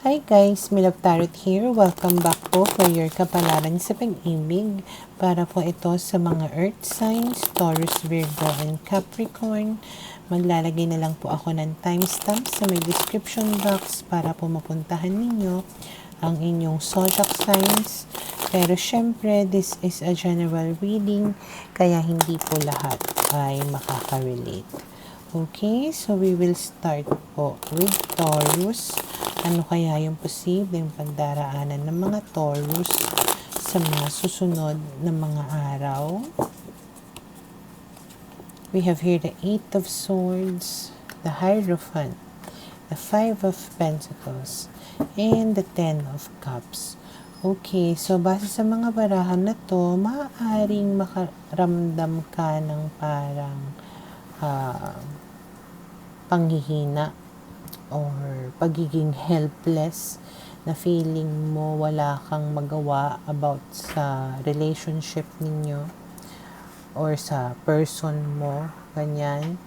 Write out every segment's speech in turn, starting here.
Hi guys, Milog Tarot here. Welcome back po for your kapalaran sa pag-ibig. Para po ito sa mga Earth signs, Taurus, Virgo, and Capricorn. Maglalagay na lang po ako ng timestamp sa may description box para po mapuntahan ninyo ang inyong zodiac signs. Pero syempre, this is a general reading, kaya hindi po lahat ay makaka-relate. Okay, so we will start po with Taurus. Ano kaya yung posibleng pagdaraanan ng mga Taurus sa mga susunod na mga araw? We have here the 8 of Swords, the Hierophant, the 5 of Pentacles, and the 10 of Cups. Okay, so base sa mga barahan na to, maaaring makaramdam ka ng parang panghihina or pagiging helpless, na feeling mo wala kang magawa about sa relationship ninyo or sa person mo, ganyan.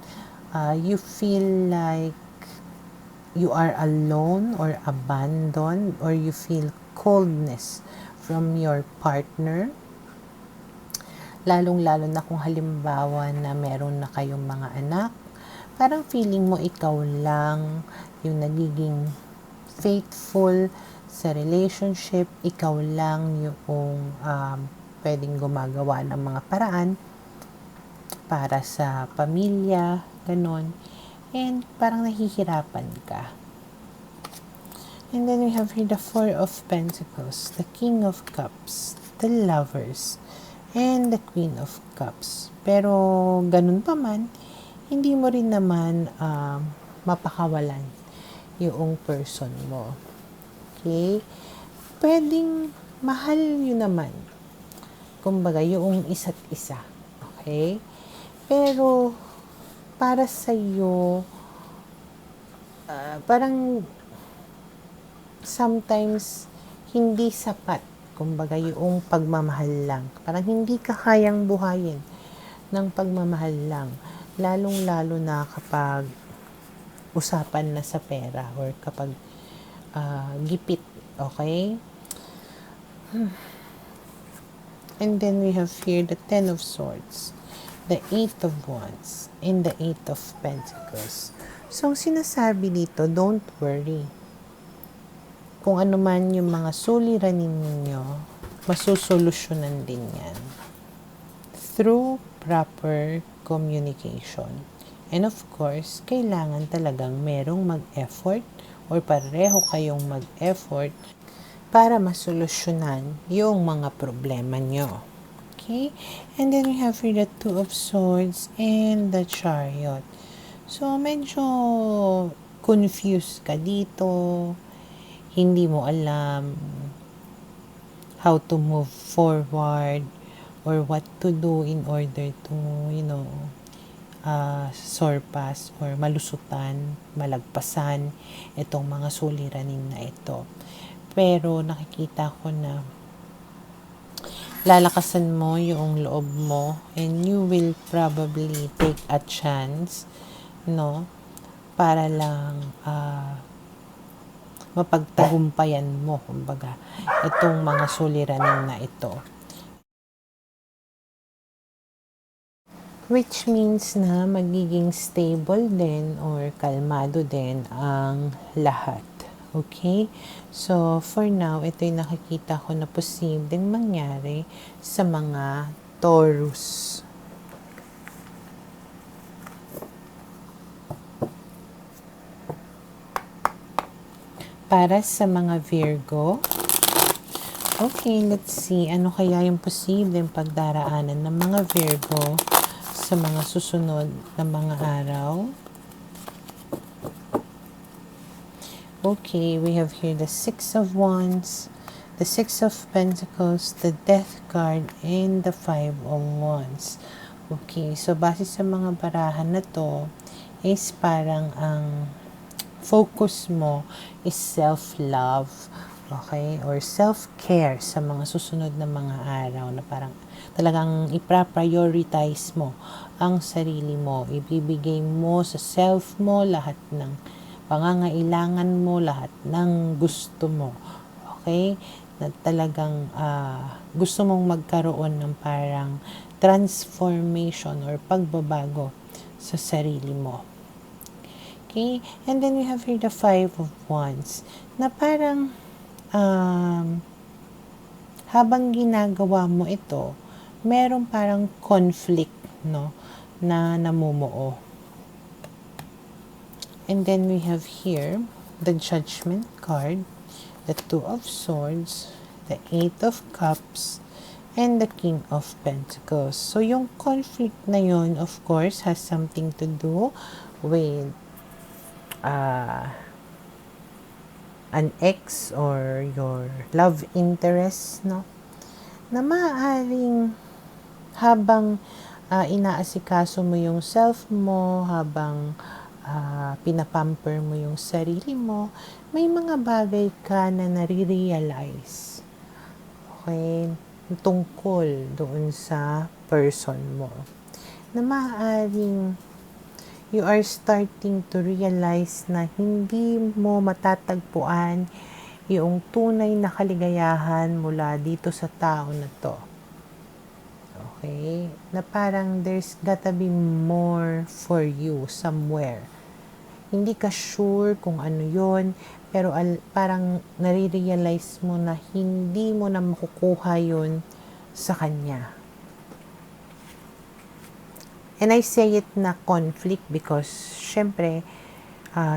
You feel like you are alone or abandoned, or you feel coldness from your partner. Lalong-lalo na kung halimbawa na meron na kayong mga anak, parang feeling mo ikaw lang yung nagiging faithful sa relationship, ikaw lang yung pwedeng gumagawa ng mga paraan para sa pamilya, ganon. And parang nahihirapan ka. And then we have here the 4 of Pentacles, the King of Cups, the Lovers, and the Queen of Cups. Pero ganun pa man, hindi mo rin naman mapakawalan yung person mo. Okay? Pwedeng mahal yun naman. Kumbaga, yung isa't isa. Okay? Pero, para sa'yo, parang sometimes hindi sapat. Kumbaga, yung pagmamahal lang. Parang hindi ka kayang buhayin ng pagmamahal lang. Lalong-lalo na kapag usapan na sa pera or kapag gipit, okay? And then we have here the 10 of Swords, the 8 of Wands, and the 8 of Pentacles. So, sinasabi dito, don't worry. Kung ano man yung mga suliranin ninyo, masusolusyonan din yan through proper communication. And of course, kailangan talagang merong mag-effort or pareho kayong mag-effort para masolusyonan yung mga problema nyo. Okay? And then we have here the 2 of Swords and the Chariot. So, medyo confused ka dito. Hindi mo alam how to move forward or what to do in order to, surpass or malusutan, malagpasan itong mga suliranin na ito. Pero nakikita ko na lalakasan mo yung loob mo and you will probably take a chance, para lang mapagtagumpayan mo, kumbaga, itong mga suliranin na ito. Which means na magiging stable din or kalmado din ang lahat. Okay? So, for now, ito yung nakikita ko na posibleng mangyari sa mga Taurus. Para sa mga Virgo, okay, let's see. Ano kaya yung posibleng pagdaraanan ng mga Virgo sa mga susunod na mga araw? Okay, we have here the 6 of Wands, the 6 of Pentacles, the Death card, and the 5 of Wands. Okay, so base sa mga barahan na to, is parang ang focus mo is self-love, okay? Or self-care sa mga susunod na mga araw na parang talagang ipra-prioritize mo ang sarili mo. Ibibigay mo sa self mo lahat ng pangangailangan mo, lahat ng gusto mo. Okay? Na talagang gusto mong magkaroon ng parang transformation or pagbabago sa sarili mo. Okay? And then we have here the Five of Wands na parang habang ginagawa mo ito, merong parang conflict, no, na namumuo. And then we have here the Judgment card, the Two of Swords, the Eight of Cups, and the King of Pentacles. So, yung conflict na yun, of course, has something to do with an ex or your love interest, no? Na maaaring habang inaasikaso mo yung self mo, habang pinapamper mo yung sarili mo, may mga bagay ka na nare-realize. Okay? Tungkol doon sa person mo. Na maaaring you are starting to realize na hindi mo matatagpuan yung tunay na kaligayahan mula dito sa tao na to. Okay? Na parang there's gotta be more for you somewhere. Hindi ka sure kung ano yon, pero parang nare-realize mo na hindi mo na makukuha yon sa kanya. And I say it na conflict because, syempre,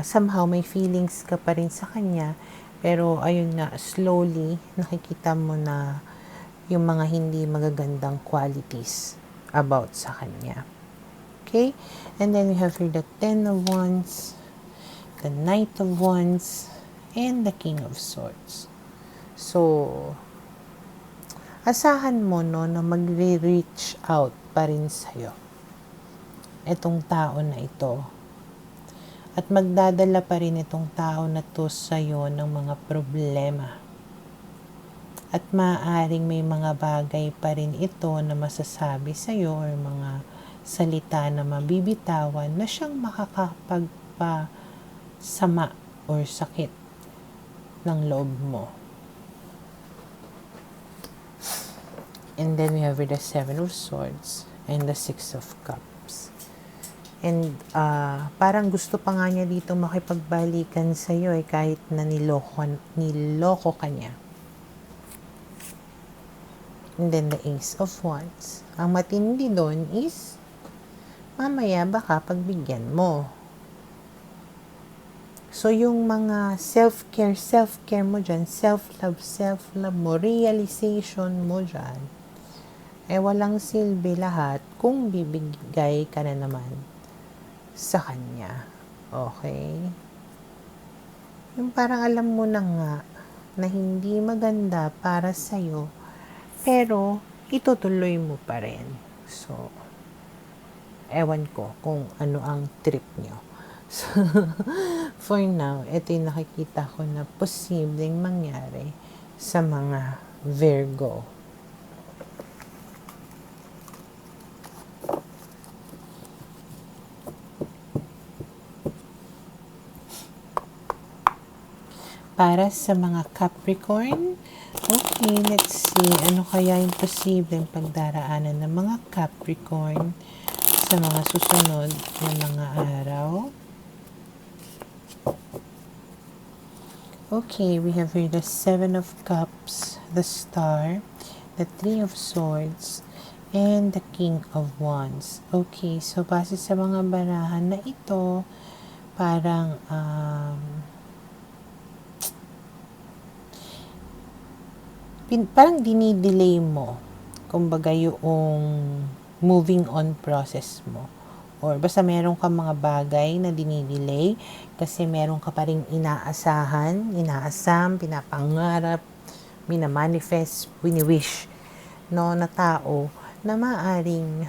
somehow may feelings ka pa rin sa kanya. Pero, ayun nga, slowly, nakikita mo na yung mga hindi magagandang qualities about sa kanya. Okay? And then we have here the Ten of Wands, the Knight of Wands, and the King of Swords. So, asahan mo, no, na magre-reach out pa rin sa'yo itong tao na ito. At magdadala pa rin itong tao na to sa'yo ng mga problema. At maaaring may mga bagay pa rin ito na masasabi sa'yo or mga salita na mabibitawan na siyang makakapagpasama or sakit ng loob mo. And then we have the Seven of Swords and the Six of Cups. And parang gusto pa nga niya dito makipagbalikan sa'yo kahit na niloko ka niya. And then the Ace of Wands. Ang matindi doon is mamaya baka pagbigyan mo. So yung mga self-care mo dyan, self-love mo, realization mo dyan, walang silbi lahat kung bibigay ka na naman sa kanya. Okay? Yung parang alam mo na nga na hindi maganda para sa'yo, pero itutuloy mo pa rin. So, ewan ko kung ano ang trip nyo. So, for now, ito yung nakikita ko na posibleng mangyari sa mga Virgo. Para sa mga Capricorn, okay, let's see, ano kaya yung posibleng pagdaraanan ng mga Capricorn sa mga susunod na mga araw. Okay, we have here the Seven of Cups, the Star, the Three of Swords, and the King of Wands. Okay, so base sa mga barahan na ito, parang parang dinidelay mo, kumbaga yung moving on process mo. Or basta meron ka mga bagay na dinidelay kasi meron ka pa rin inaasam, pinapangarap, minamanifest, wini-wish, no, na tao na maaring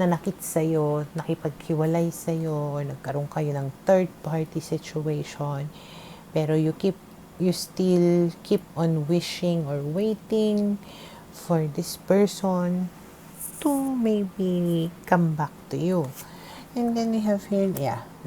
nanakit sa'yo, nakipaghiwalay sa'yo, or nagkaroon kayo ng third party situation, pero you still keep on wishing or waiting for this person to maybe come back to you. And then we have here,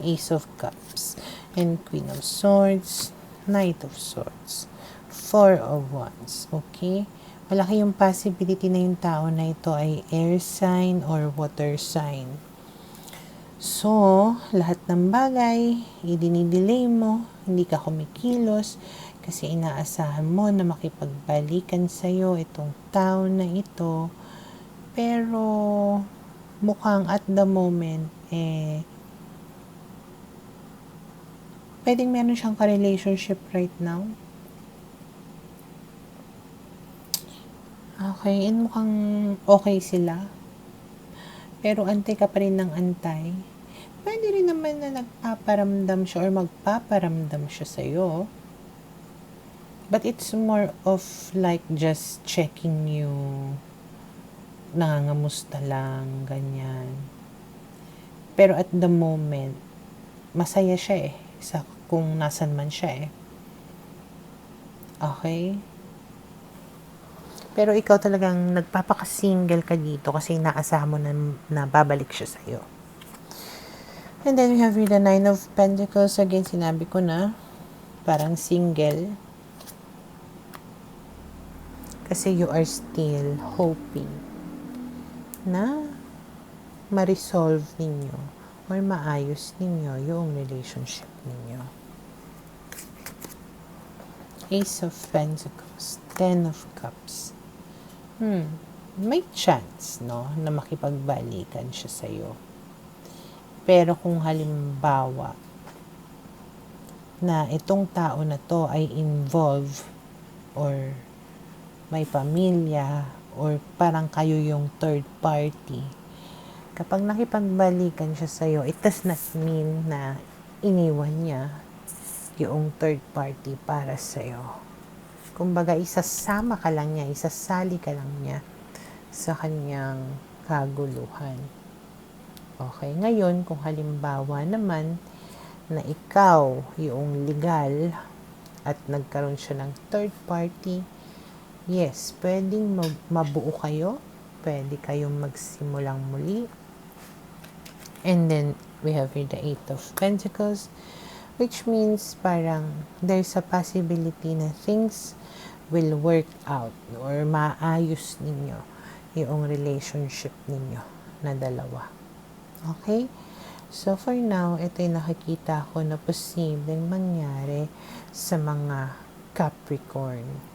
Ace of Cups and Queen of Swords, Knight of Swords, Four of Wands. Okay? Malaki yung possibility na yung tao na ito ay air sign or water sign. So, lahat ng bagay, idinidelay mo, hindi ka kumikilos, kasi inaasahan mo na makipagbalikan sa'yo itong tao na ito. Pero, mukhang at the moment, pwedeng meron siyang ka-relationship right now. Okay, and mukhang okay sila. Pero antay ka pa rin ng antay. Pwede rin naman na nagpaparamdam siya or magpaparamdam siya sa'yo. But it's more of like just checking you. Nangangamusta lang, ganyan. Pero at the moment, masaya siya sa kung nasan man siya Okay? Pero ikaw talagang nagpapaka-single ka dito kasi inaasahan mo na babalik siya sa'yo. And then we have the Nine of Pentacles. Again, sinabi ko na parang single. Kasi you are still hoping na ma-resolve ninyo or maayos ninyo yung relationship ninyo. Ace of Pentacles, Ten of Cups. May chance, no, na makipagbalikan siya sa'yo. Pero kung halimbawa na itong tao na to ay involved or may pamilya or parang kayo yung third party, kapag nakipagbalikan siya sa'yo, it does not mean na iniwan niya yung third party para sa'yo. Kumbaga, isasama ka lang niya, isasali ka lang niya sa kanyang kaguluhan. Okay, ngayon kung halimbawa naman na ikaw yung legal at nagkaroon siya ng third party, yes, pwedeng mabuo kayo, pwede kayong magsimulang muli. And then we have here the Eight of Pentacles, which means parang there's a possibility na things will work out or maayos ninyo yung relationship ninyo na dalawa. Okay? So, for now, ito yung nakikita ko na posibleng mangyari sa mga Capricorn.